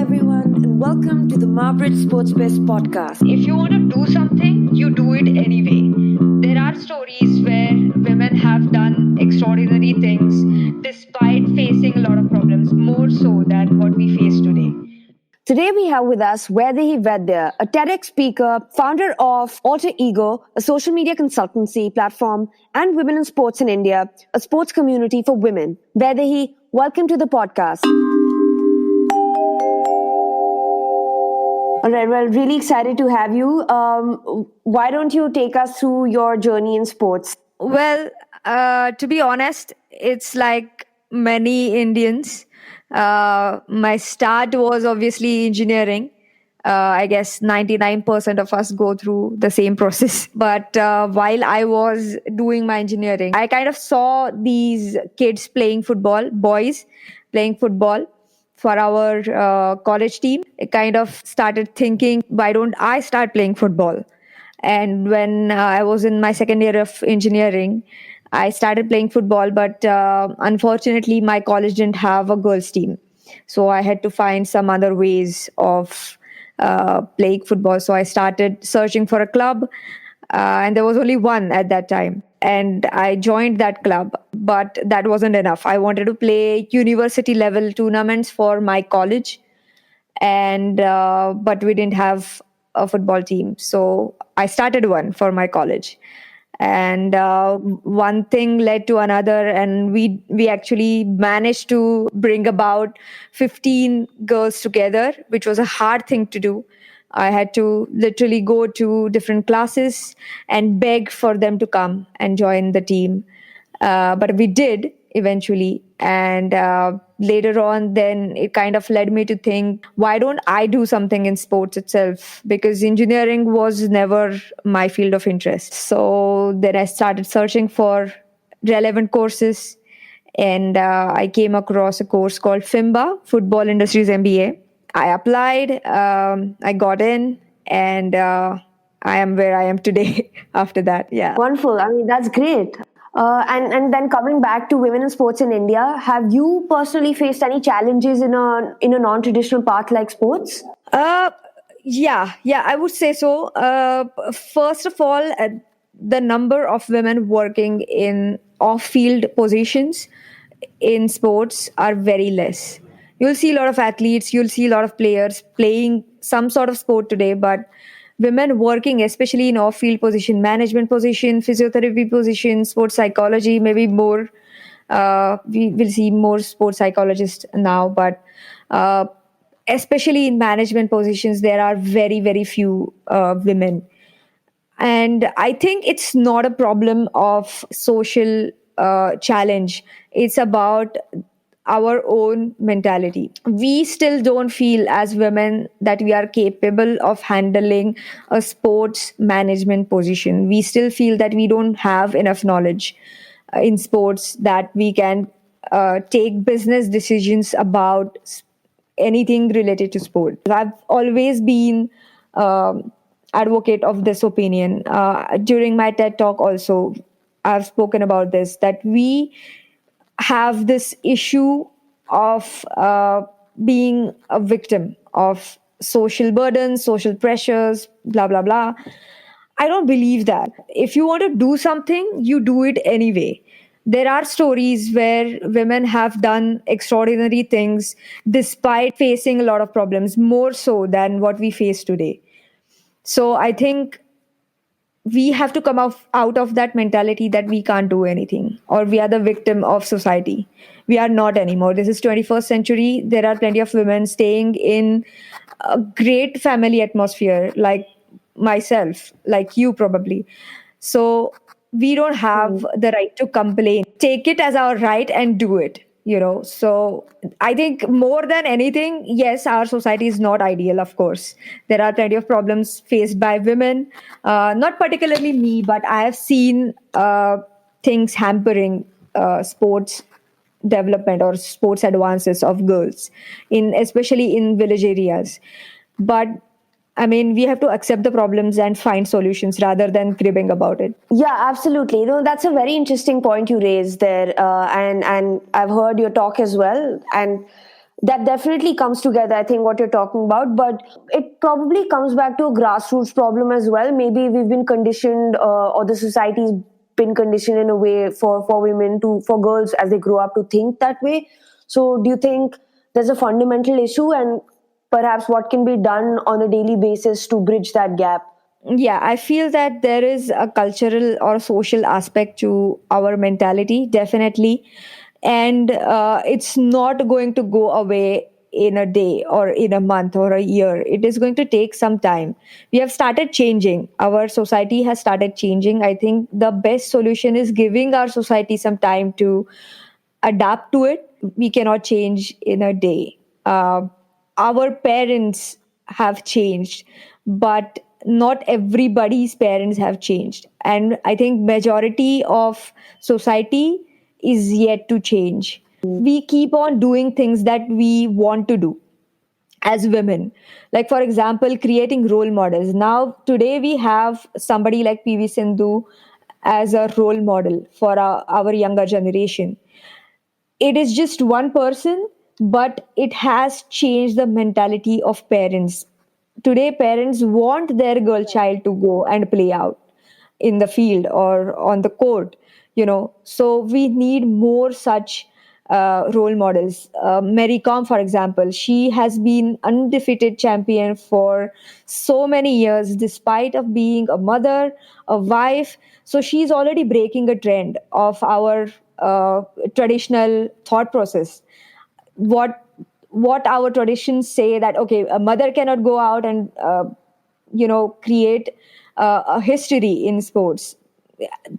everyone, and welcome to the Margaret Sportsbiz Podcast. If you want to do something, you do it anyway. There are stories where women have done extraordinary things despite facing a lot of problems, more so than what we face today. Today we have with us Vaidya, a TEDx speaker, founder of Alter Ego, a social media consultancy platform, and Women in Sports in India, a sports community for women. Vaidehi, welcome to the podcast. All right, well, really excited to have you. Why don't you take us through your journey in sports? Well, to be honest, it's like many Indians. My start was obviously engineering. I guess 99% of us go through the same process. But while I was doing my engineering, I kind of saw these kids playing football, boys playing football for our college team. I kind of started thinking, why don't I start playing football? And when I was in my second year of engineering, I started playing football, but unfortunately, my college didn't have a girls' team. So I had to find some other ways of playing football. So I started searching for a club, and there was only one at that time. And I joined that club, but that wasn't enough. I wanted to play university level tournaments for my college, and but we didn't have a football team. So I started one for my college. And one thing led to another, and we actually managed to bring about 15 girls together, which was a hard thing to do. I had to literally go to different classes and beg for them to come and join the team. But we did eventually. And later on, then it kind of led me to think, why don't I do something in sports itself? Because engineering was never my field of interest. So then I started searching for relevant courses. And I came across a course called FIMBA, Football Industries MBA. I applied, I got in, and I am where I am today after that. Yeah. Wonderful. I mean, that's great. And then coming back to women in sports in India, have you personally faced any challenges in a non-traditional path like sports? Yeah, I would say so. First of all, the number of women working in off-field positions in sports are very less. You'll see a lot of athletes, you'll see a lot of players playing some sort of sport today, but women working, especially in off-field position, management position, physiotherapy position, sports psychology, maybe more. We will see more sports psychologists now, but especially in management positions, there are very, very few women. And I think it's not a problem of social challenge. It's about our own mentality. We still don't feel as women that we are capable of handling a sports management position. We still feel that we don't have enough knowledge in sports that we can take business decisions about anything related to sport. I've always been advocate of this opinion. During my TED talk also, I've spoken about this, that we have this issue of being a victim of social burdens, social pressures, blah, blah, blah. I don't believe that. If you want to do something, you do it anyway. There are stories where women have done extraordinary things despite facing a lot of problems, more so than what we face today. So I think we have to come out of that mentality that we can't do anything or we are the victim of society. We are not anymore. This is 21st century. There are plenty of women staying in a great family atmosphere, like myself, like you probably. So we don't have the right to complain. Take it as our right and do it. So I think more than anything, yes, our society is not ideal, of course. There are plenty of problems faced by women, not particularly me, but I have seen things hampering sports development or sports advances of girls, especially in village areas. But I mean, we have to accept the problems and find solutions rather than cribbing about it. Yeah, absolutely. That's a very interesting point you raised there, and I've heard your talk as well. And That definitely comes together, I think, what you're talking about, but it probably comes back to a grassroots problem as well. Maybe we've been conditioned, or the society's been conditioned in a way for women to, for girls as they grow up, to think that way. So do you think there's a fundamental issue, and perhaps what can be done on a daily basis to bridge that gap? Yeah, I feel that there is a cultural or social aspect to our mentality, definitely. And it's not going to go away in a day or in a month or a year. It is going to take some time. We have started changing. Our society has started changing. I think the best solution is giving our society some time to adapt to it. We cannot change in a day. Our parents have changed, but not everybody's parents have changed. And I think majority of society is yet to change. We keep on doing things that we want to do as women, like for example creating role models. Now today we have somebody like PV Sindhu as a role model for our younger generation. It is just one person, but it has changed the mentality of parents. Today parents want their girl child to go and play out in the field or on the court, so we need more such role models. Mary Kom, for example, she has been undefeated champion for so many years despite of being a mother, a wife. So she's already breaking a trend of our traditional thought process. What our traditions say, that okay, a mother cannot go out and create a history in sports.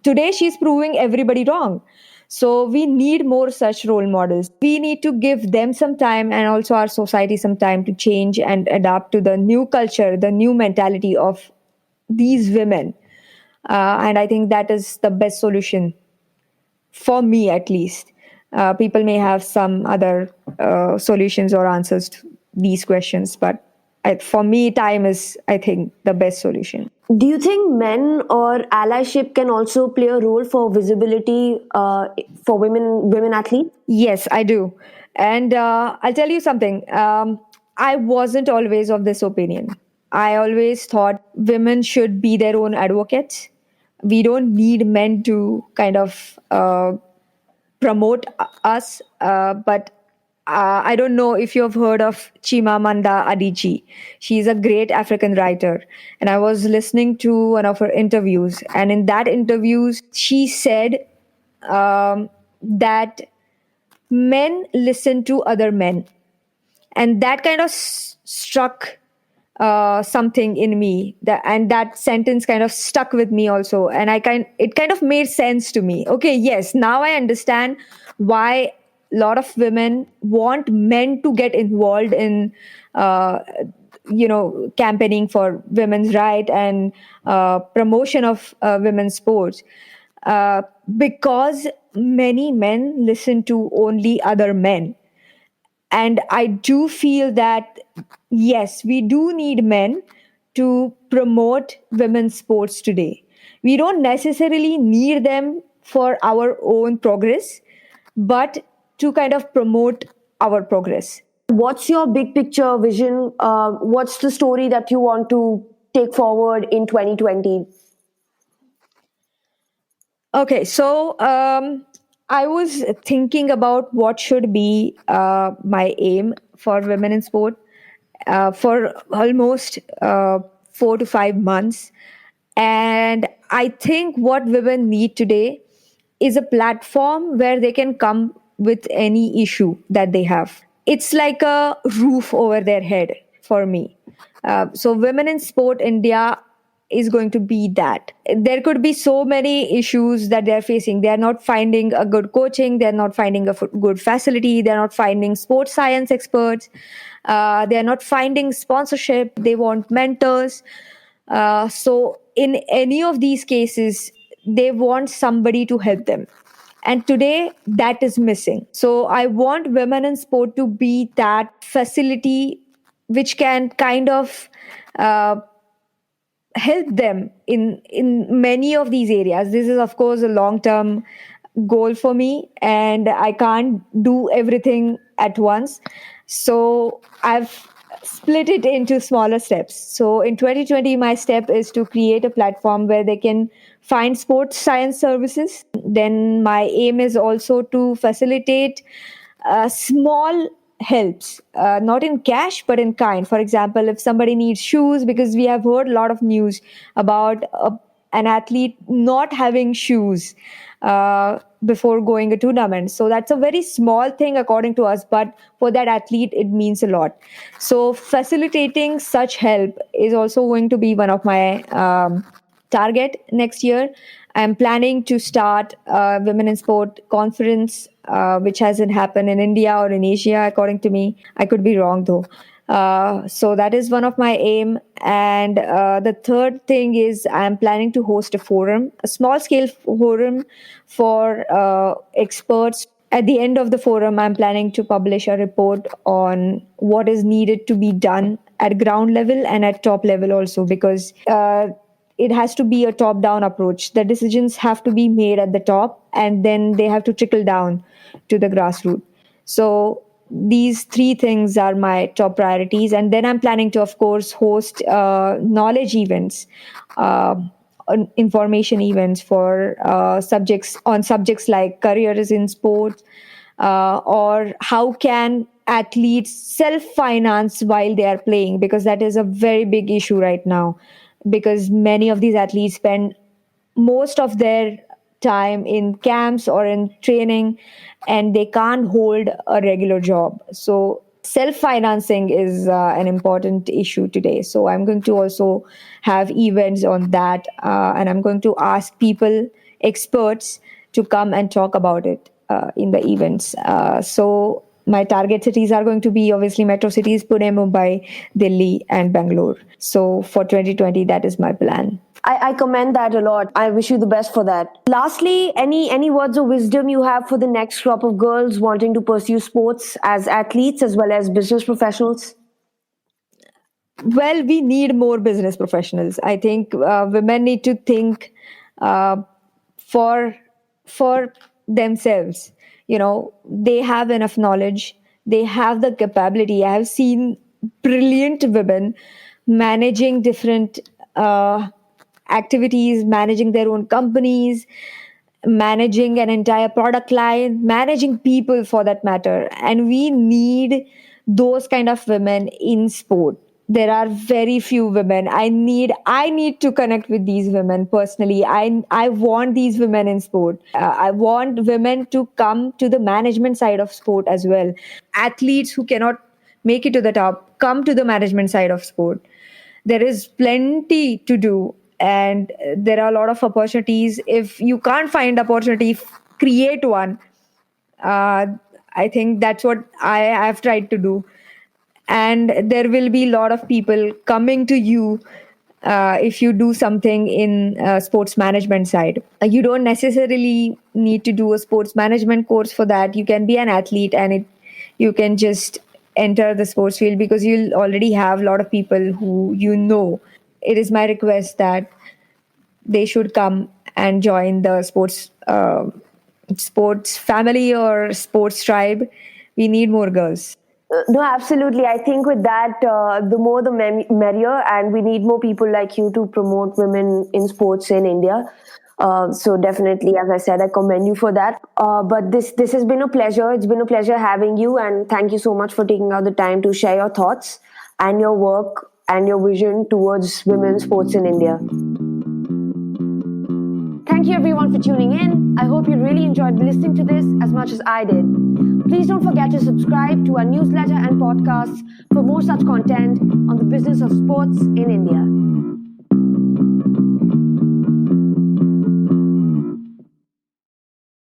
Today she's proving everybody wrong. So we need more such role models. We need to give them some time, and also our society some time, to change and adapt to the new culture, the new mentality of these women. And I think that is the best solution, for me at least. People may have some other solutions or answers to these questions, but for me, time is, I think, the best solution. Do you think men or allyship can also play a role for visibility, for women athletes? Yes, I do. And I'll tell you something. I wasn't always of this opinion. I always thought women should be their own advocates. We don't need men to kind of promote us. But I don't know if you've heard of Chimamanda Adichie. She's a great African writer. And I was listening to one of her interviews. And in that interview, she said that men listen to other men. And that kind of struck something in me, and that sentence kind of stuck with me also. And it kind of made sense to me. Okay, yes, now I understand why a lot of women want men to get involved in campaigning for women's right and promotion of women's sports, because many men listen to only other men. And I do feel that, yes, we do need men to promote women's sports today. We don't necessarily need them for our own progress, but to kind of promote our progress. What's your big picture vision? What's the story that you want to take forward in 2020? Okay, so I was thinking about what should be my aim for women in sport for almost 4 to 5 months. And I think what women need today is a platform where they can come with any issue that they have. It's like a roof over their head for me. So, Women in Sport India is going to be that. There could be so many issues that they're facing. They're not finding a good coaching, they're not finding a good facility, they're not finding sports science experts, they're not finding sponsorship, they want mentors. So, in any of these cases, they want somebody to help them. And today, that is missing. So, I want women in sport to be that facility which can kind of help them in many of these areas. This is, of course, a long term goal for me, and I can't do everything at once. So I've split it into smaller steps. So in 2020, my step is to create a platform where they can find sports science services. Then my aim is also to facilitate small helps, not in cash but in kind. For example, if somebody needs shoes, because we have heard a lot of news about an athlete not having shoes before going a tournament. So that's a very small thing according to us, but for that athlete, it means a lot. So facilitating such help is also going to be one of my target next year. I'm planning to start a women in sport conference, which hasn't happened in India or in Asia, according to me. I could be wrong though. So that is one of my aim. And the third thing is I'm planning to host a forum, a small scale forum for experts. At the end of the forum, I'm planning to publish a report on what is needed to be done at ground level and at top level also, because it has to be a top down approach. The decisions have to be made at the top and then they have to trickle down to the grassroots. So these three things are my top priorities. And then I'm planning to, of course, host knowledge events, information events for subjects like careers in sports, or how can athletes self-finance while they are playing, because that is a very big issue right now, because many of these athletes spend most of their time in camps or in training and they can't hold a regular job. So self-financing is an important issue today. So I'm going to also have events on that, and I'm going to ask people, experts, to come and talk about it in the events. So my target cities are going to be obviously metro cities, Pune, Mumbai, Delhi, and Bangalore. So for 2020, that is my plan. I commend that a lot. I wish you the best for that. Lastly, any words of wisdom you have for the next crop of girls wanting to pursue sports as athletes as well as business professionals? Well, we need more business professionals. I think women need to think for themselves. You know, they have enough knowledge, they have the capability. I have seen brilliant women managing different activities, managing their own companies, managing an entire product line, managing people for that matter. And we need those kind of women in sport. There are very few women. I need to connect with these women personally. I want these women in sport. I want women to come to the management side of sport as well. Athletes who cannot make it to the top, come to the management side of sport. There is plenty to do and there are a lot of opportunities. If you can't find opportunity, create one. I think that's what I have tried to do. And there will be a lot of people coming to you if you do something in sports management side. You don't necessarily need to do a sports management course for that. You can be an athlete and you can just enter the sports field because you'll already have a lot of people who you know. It is my request that they should come and join the sports family or sports tribe. We need more girls. No, absolutely. I think with that, the more the merrier, and we need more people like you to promote women in sports in India. So definitely, as I said, I commend you for that. But this has been a pleasure. It's been a pleasure having you, and thank you so much for taking out the time to share your thoughts and your work and your vision towards women's sports in India. Thank you everyone for tuning in. I hope you really enjoyed listening to this as much as I did. Please don't forget to subscribe to our newsletter and podcasts for more such content on the business of sports in India.